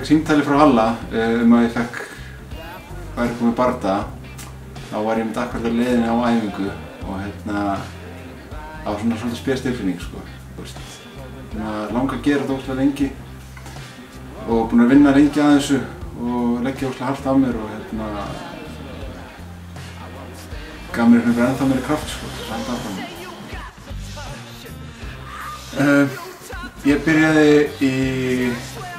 fekk símtali frá Halla að ég væri komið bardaga. Þá var ég akkurat á leiðinni á æfingu og það var svona svolítið spes tilfinning sko. Langa að gera þetta óslega lengi og búinn að vinna lengi að þessu og leggja óslega hart af mér og gaf mér ennþá meiri kraft sko, til að halda áfram. Ég byrjaði í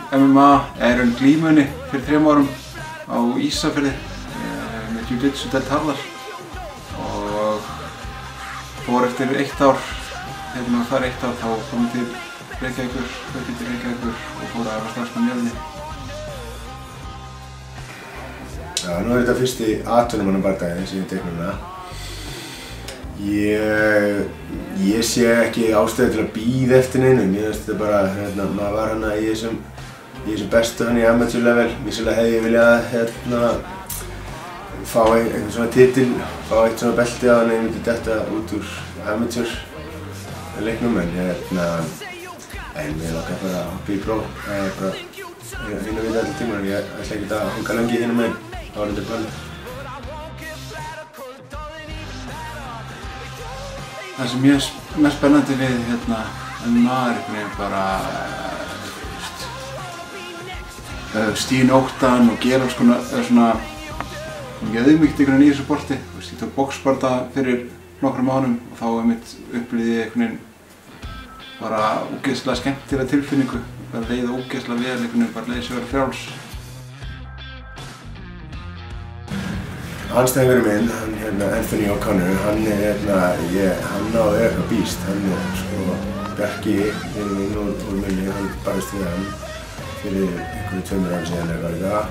MMA, eða í glímunni fyrir 3 árum á Ísafirði með Jiu-Jitsu deild Harðar og fór eftir 1 ár, þegar maður þar 1 ár þá kom ég til Reykjavíkur, flutti til Reykjavíkur og fór að vera starfsmaður Mjölni. Já, nú er þetta fyrsti atvinnumannabardagi sem ég tek núna. Ég sé ekki ástæðu til að bíða eftir neinum. Mér finnst þetta bara, maður var í þessum bestu í amateur level. Vissulega hefði ég viljað fá einhvern svona titil, fá eitt svona belti á hann ég myndi detta út úr amateur leiknum en mér langar bara að hoppa í pró. Það er bara einu vita allir tíma en ég ætla ekki að hanga lengi hinum meginn. Það var þetta planið. Það sem ég er mest spennandi við MMA er bara stígin óttan og gera svona auðmýkt í þessu sporti. Ég tók boxbardaga fyrir nokkrum mánuðum og þá upplifði ég bara ógeðslega skemmtilega tilfinningu. Bara leið ógeðslega vel, bara leið sig vera frjáls. Anstæðingurinn minn, Anthony O'Connor, hann á eitthvað býst. Bjarki, vinur minn úr Mjölni, hann barðist við hann fyrir einhverju 2 árum síðan eða líka.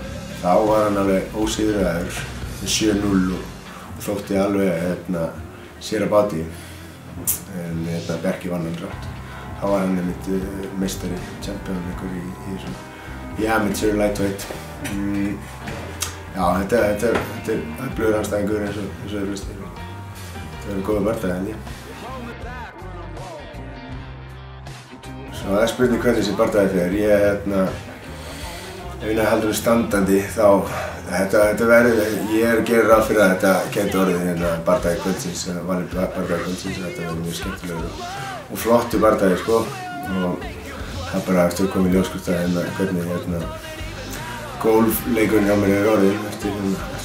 Þá var hann alveg ósigraður með 7-0 og þótti alveg sér að báti. En Bjarki vann hann drátt. Þá var hann einmitt meistari, champion í amateur lightweight. Já, þetta er öflugur andstæðingur eins og þeir flestir. Það eru góða bardagi held ég. Svo það er spurning hvernig þessi bardagi fer. Ef ég haldur við standandi þá ég gerir ráð fyrir að þetta gæti orðið bardagi kvöldsins, valið bardagi kvöldsins. Þetta verður mjög skemmtilegur og flottur bardagi sko. Og það bara eftir að koma í ljós hvernig golfleikurinn hjá mér er orðinn eftir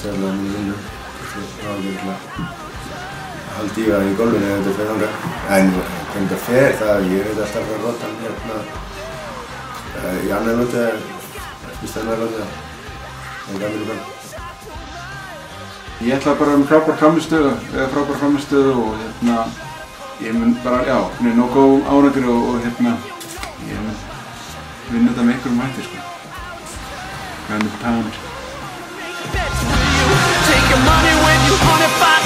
alla mínu vinnu. Það var haldi í það í golfinu ef þetta fer þangað. En hvernig þetta fer, ég reyndi alltaf að fara að rota hann í annar loti eða fyrsta annar loti. Það er gaman í bann. Ég ætla bara frábær frammistöðu og ég mun bara, nóg góðum árangri og ég mun vinna þetta með einhverjum hætti sko. £100. Take your money when you want it.